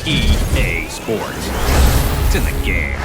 EA Sports. It's in the game.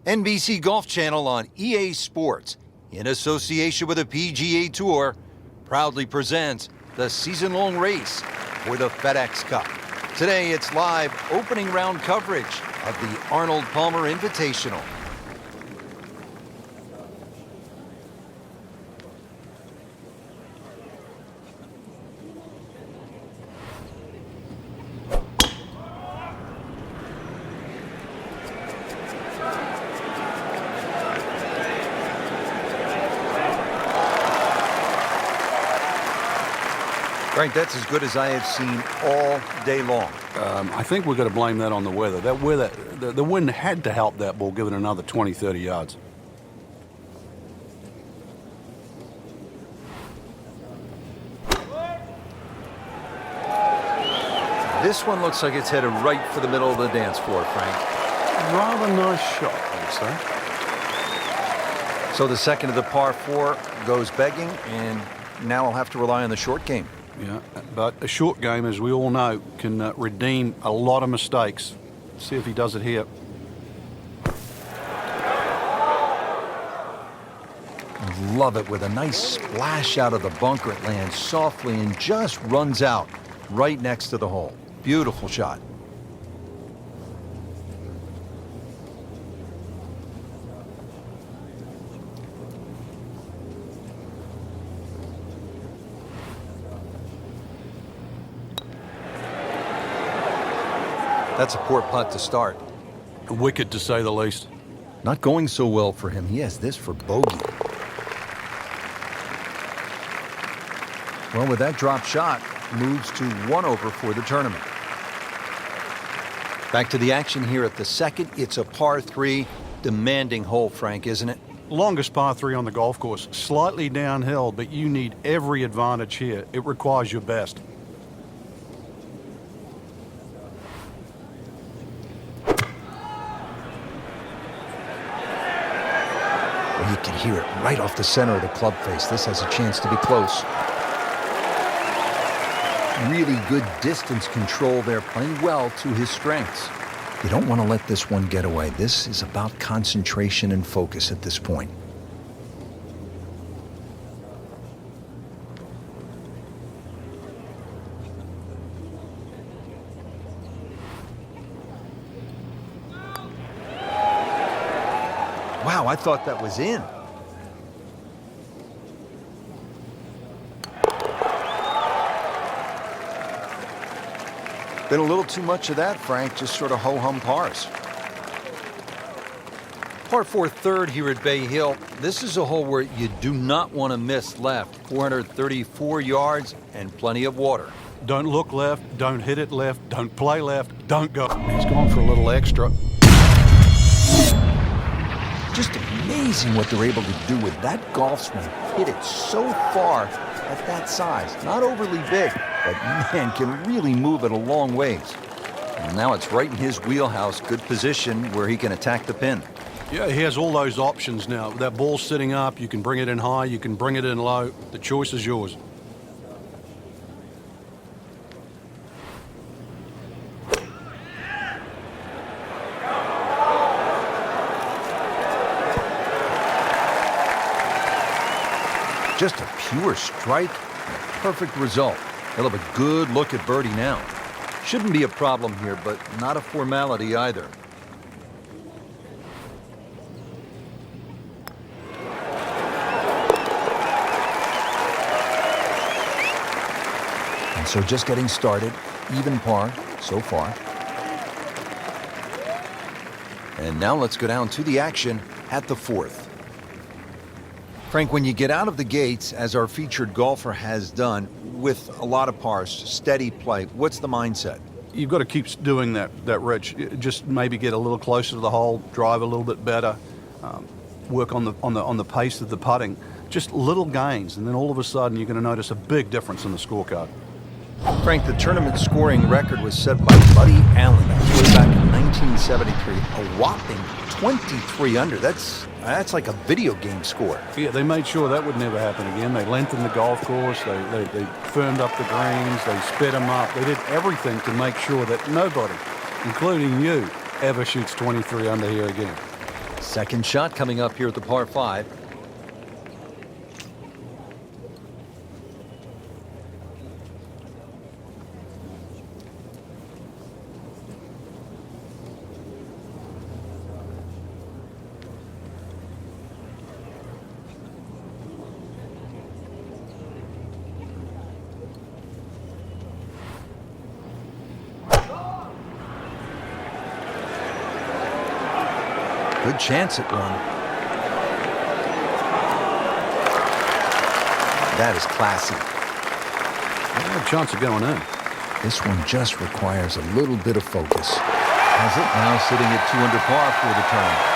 NBC Golf Channel on EA Sports, in association with the PGA Tour, proudly presents the season-long race for the FedEx Cup. Today, it's live opening round coverage of the Arnold Palmer Invitational. Frank, that's as good as I have seen all day long. I think we've got to blame that on the weather. The wind had to help that ball give it another 20, 30 yards. This one looks like it's headed right for the middle of the dance floor, Frank. Rather nice shot, I would say. So the second of the par 4 goes begging, and now I'll have to rely on the short game. Yeah, but a short game, as we all know, can redeem a lot of mistakes. See if he does it here. Love it, with a nice splash out of the bunker. It lands softly and just runs out right next to the hole. Beautiful shot. That's a poor putt to start. Wicked, to say the least. Not going so well for him. He has this for bogey. Well, with that drop shot, moves to 1 over for the tournament. Back to the action here at the second. It's a par 3, demanding hole, Frank, isn't it? Longest par 3 on the golf course. Slightly downhill, but you need every advantage here. It requires your best. You can hear it right off the center of the club face. This has a chance to be close. Really good distance control there, playing well to his strengths. You don't want to let this one get away. This is about concentration and focus at this point. Wow, I thought that was in. Been a little too much of that, Frank, just sort of ho-hum pars. Par 4 third here at Bay Hill. This is a hole where you do not want to miss left. 434 yards and plenty of water. Don't look left, don't hit it left, don't play left, don't go. He's gone for a little extra. Just amazing what they're able to do with that golf swing. Hit it so far at that size. Not overly big, but man, can really move it a long ways. And now it's right in his wheelhouse. Good position where he can attack the pin. Yeah, he has all those options now. That ball's sitting up. You can bring it in high. You can bring it in low. The choice is yours. Just a pure strike, and a perfect result. He'll have a good look at birdie now. Shouldn't be a problem here, but not a formality either. And so just getting started, even par so far. And now let's go down to the action at the 4th. Frank, when you get out of the gates, as our featured golfer has done, with a lot of pars, steady play, what's the mindset? You've got to keep doing that, Rich. Just maybe get a little closer to the hole, drive a little bit better, work on the pace of the putting. Just little gains, and then all of a sudden you're going to notice a big difference in the scorecard. Frank, the tournament scoring record was set by Buddy Allen. That was way back in 1973. A whopping 23 under. That's like a video game score. Yeah, they made sure that would never happen again. They lengthened the golf course. They firmed up the greens. They sped them up. They did everything to make sure that nobody, including you, ever shoots 23 under here again. Second shot coming up here at the par 5. Good chance at one. That is classy. Yeah, chance of going in. This one just requires a little bit of focus. Has it now sitting at 2 under par for the tournament.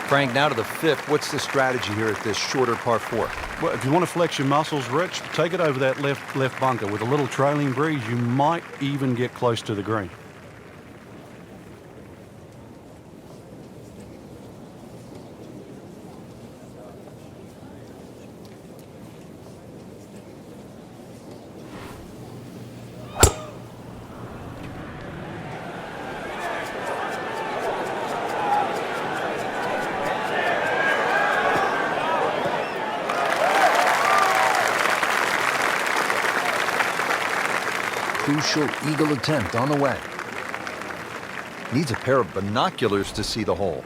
Frank, now to the 5th. What's the strategy here at this shorter par 4? Well, if you want to flex your muscles, Rich, take it over that left bunker. With a little trailing breeze, you might even get close to the green. Crucial eagle attempt on the way. Needs a pair of binoculars to see the hole.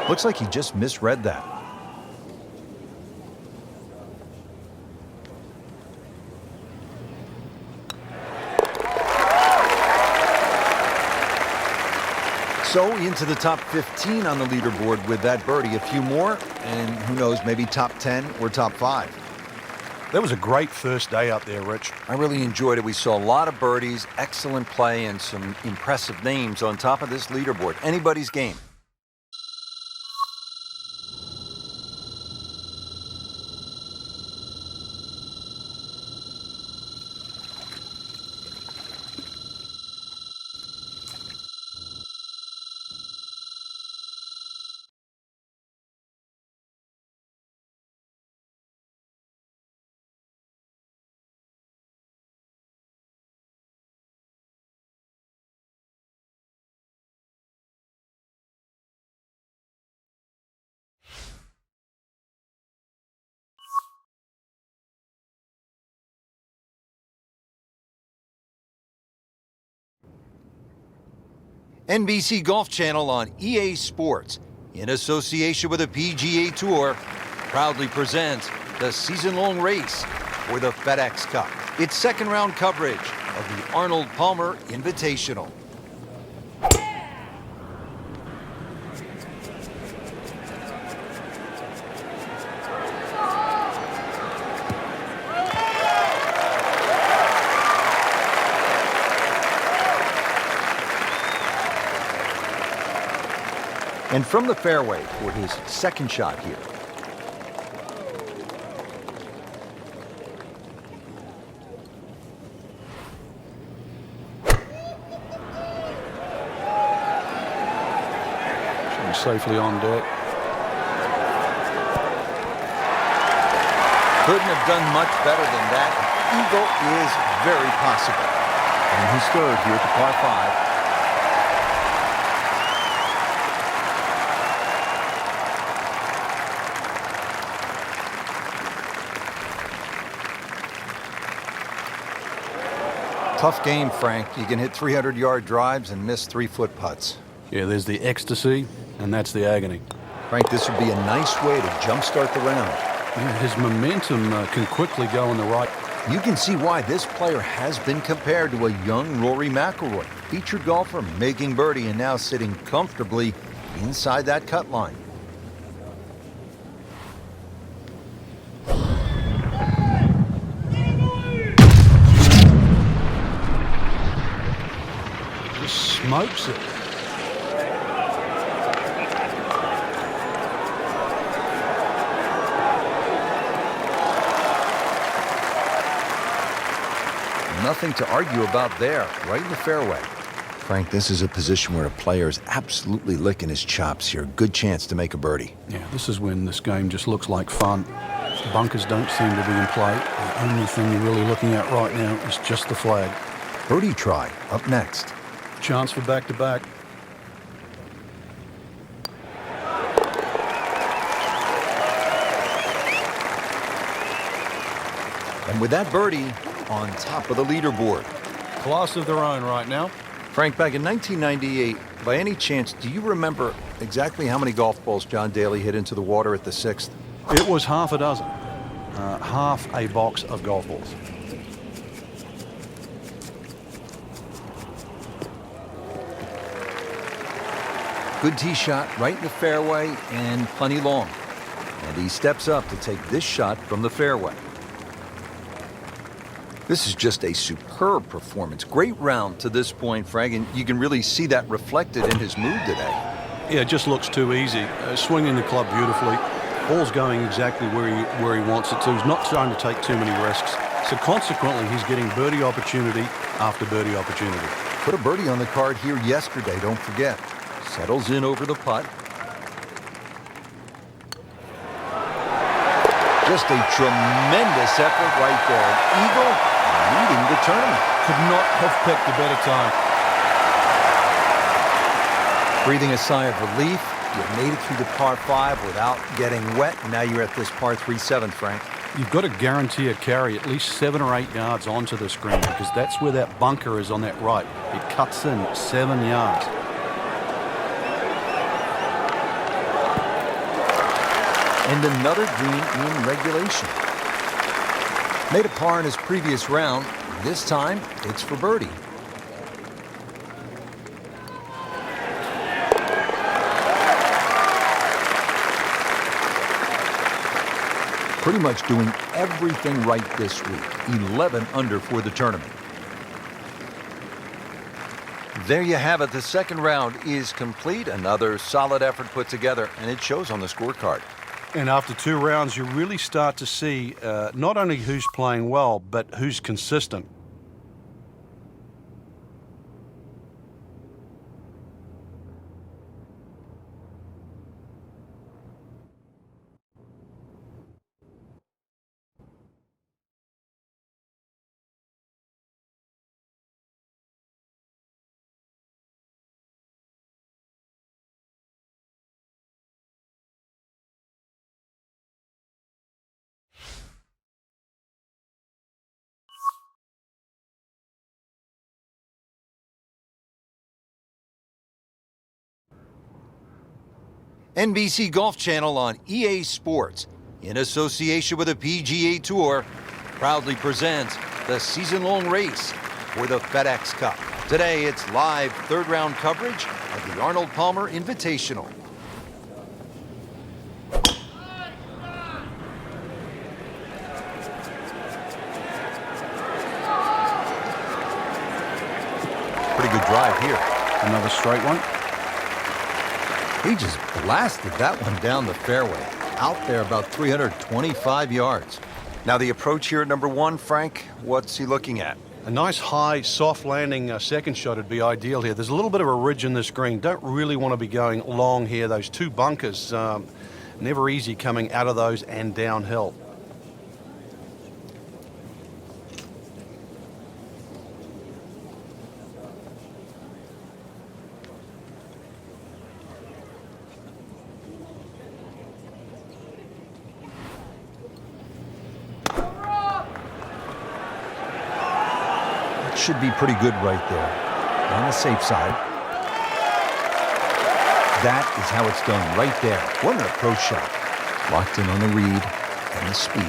Looks like he just misread that. So into the top 15 on the leaderboard with that birdie. A few more, and who knows, maybe top 10 or top 5. That was a great first day up there, Rich. I really enjoyed it. We saw a lot of birdies, excellent play, and some impressive names on top of this leaderboard. Anybody's game. NBC Golf Channel on EA Sports, in association with the PGA Tour, proudly presents the season-long race for the FedEx Cup. Its second-round coverage of the Arnold Palmer Invitational. And from the fairway for his second shot here. Should be safely on deck. Couldn't have done much better than that. Eagle is very possible. And his third here at the par 5. Tough game, Frank. You can hit 300-yard drives and miss 3-foot putts. Yeah, there's the ecstasy, and that's the agony. Frank, this would be a nice way to jumpstart the round. Yeah, his momentum can quickly go in the right. You can see why this player has been compared to a young Rory McIlroy, featured golfer making birdie and now sitting comfortably inside that cut line. smokes it. Nothing to argue about there, right in the fairway. Frank, this is a position where a player is absolutely licking his chops here. Good chance to make a birdie. Yeah, this is when this game just looks like fun. Bunkers don't seem to be in play. The only thing you're really looking at right now is just the flag. Birdie try up next. Chance for back-to-back. And with that birdie, on top of the leaderboard. Class of their own right now. Frank, back in 1998, by any chance, do you remember exactly how many golf balls John Daly hit into the water at the 6th? It was half a dozen. Half a box of golf balls. Good tee shot right in the fairway and plenty long. And he steps up to take this shot from the fairway. This is just a superb performance. Great round to this point, Frank, and you can really see that reflected in his mood today. Yeah, it just looks too easy. Swinging the club beautifully. Ball's going exactly where he wants it to. He's not trying to take too many risks. So consequently, he's getting birdie opportunity after birdie opportunity. Put a birdie on the card here yesterday, don't forget. Settles in over the putt. Just a tremendous effort right there. An eagle leading the tournament. Could not have picked a better time. Breathing a sigh of relief. You made it through the par 5 without getting wet. Now you're at this par 3 7th, Frank. You've got to guarantee a carry at least 7 or 8 yards onto the screen because that's where that bunker is on that right. It cuts in 7 yards. And another green in regulation. Made a par in his previous round. This time, it's for birdie. Pretty much doing everything right this week. 11 under for the tournament. There you have it. The second round is complete. Another solid effort put together, and it shows on the scorecard. And after 2 rounds, you really start to see not only who's playing well, but who's consistent. NBC Golf Channel on EA Sports, in association with the PGA Tour, proudly presents the season-long race for the FedEx Cup. Today, it's live third-round coverage of the Arnold Palmer Invitational. Pretty good drive here. Another straight one. He just blasted that one down the fairway. Out there about 325 yards. Now the approach here at number 1, Frank, what's he looking at? A nice high, soft landing second shot would be ideal here. There's a little bit of a ridge in this green. Don't really want to be going long here. Those 2 bunkers, never easy coming out of those and downhill. Should be pretty good right there. On the safe side. That is how it's done right there. What an approach shot. Locked in on the read and the speed.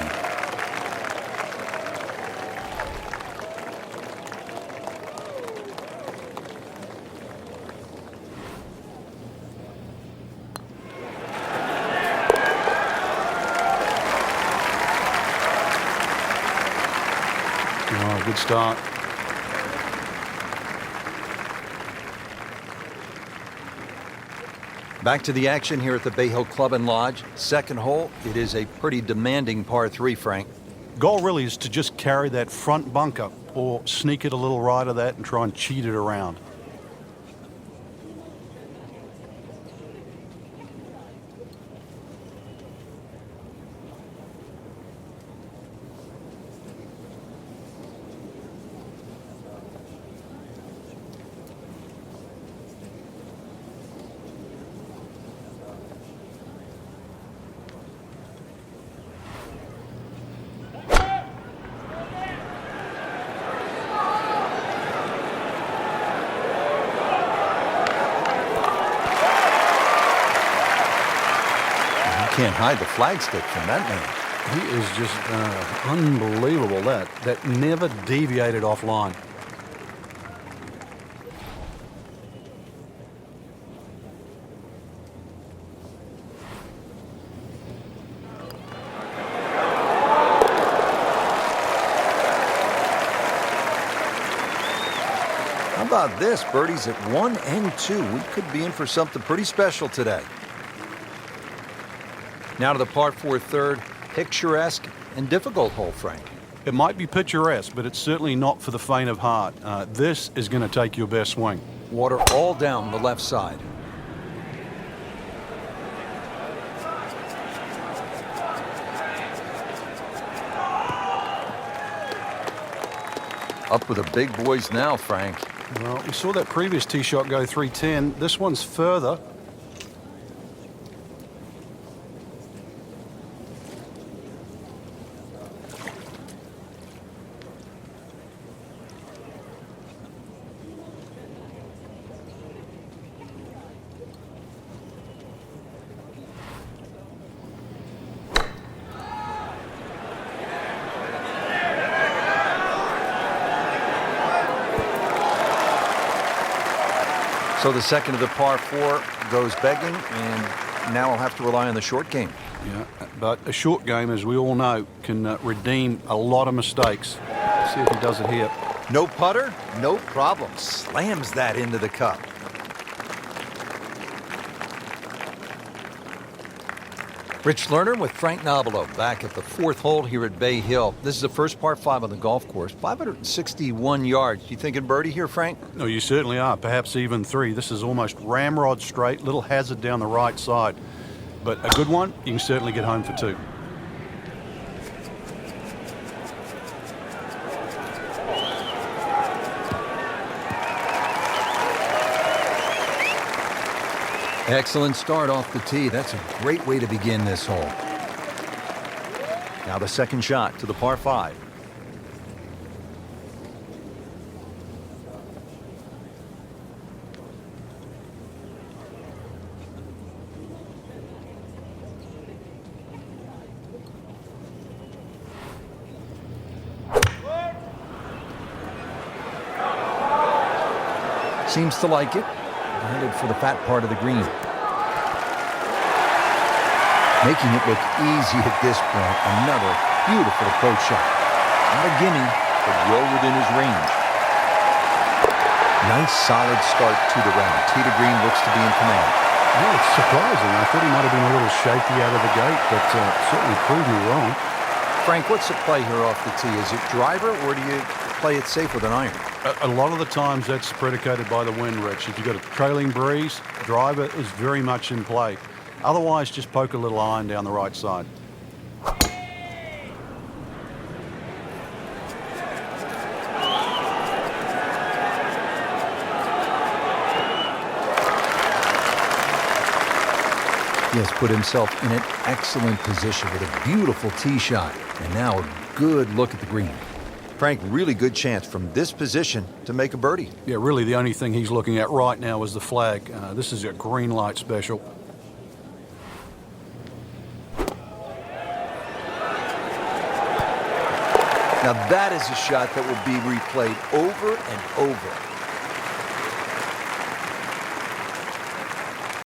Oh, good start. Back to the action here at the Bay Hill Club and Lodge. Second hole, it is a pretty demanding par 3, Frank. Goal really is to just carry that front bunker or sneak it a little right of that and try and cheat it around. Can't hide the flagstick from that man. He is just unbelievable. That never deviated offline. How about this? Birdies at 1 and 2. We could be in for something pretty special today. Now to the par 4 third, picturesque and difficult hole, Frank. It might be picturesque, but it's certainly not for the faint of heart. This is going to take your best swing. Water all down the left side. Up with the big boys now, Frank. Well, we saw that previous tee shot go 310. This one's further. So the second of the par 4 goes begging, and now I'll have to rely on the short game. Yeah, but a short game, as we all know, can redeem a lot of mistakes. Let's see if he does it here. No putter, no problem. Slams that into the cup. Rich Lerner with Frank Nobilo back at the 4th hole here at Bay Hill. This is the first par 5 on the golf course. 561 yards. You thinking birdie here, Frank? No, you certainly are. Perhaps even 3. This is almost ramrod straight, little hazard down the right side. But a good one, you can certainly get home for 2. Excellent start off the tee. That's a great way to begin this hole. Now the second shot to the par 5. Seems to like it. Headed for the fat part of the green. Making it look easy at this point. Another beautiful approach shot. Not a gimme, but well within his range. Nice solid start to the round. Tee to green looks to be in command. Yeah, it's surprising. I thought he might have been a little shaky out of the gate, but certainly proved me wrong. Frank, what's the play here off the tee? Is it driver, or do you play it safe with an iron? A lot of the times that's predicated by the wind, Rich. If you've got a trailing breeze, driver is very much in play. Otherwise, just poke a little iron down the right side. He has put himself in an excellent position with a beautiful tee shot. And now a good look at the green. Frank, really good chance from this position to make a birdie. Yeah, really the only thing he's looking at right now is the flag. This is a green light special. Now that is a shot that will be replayed over and over.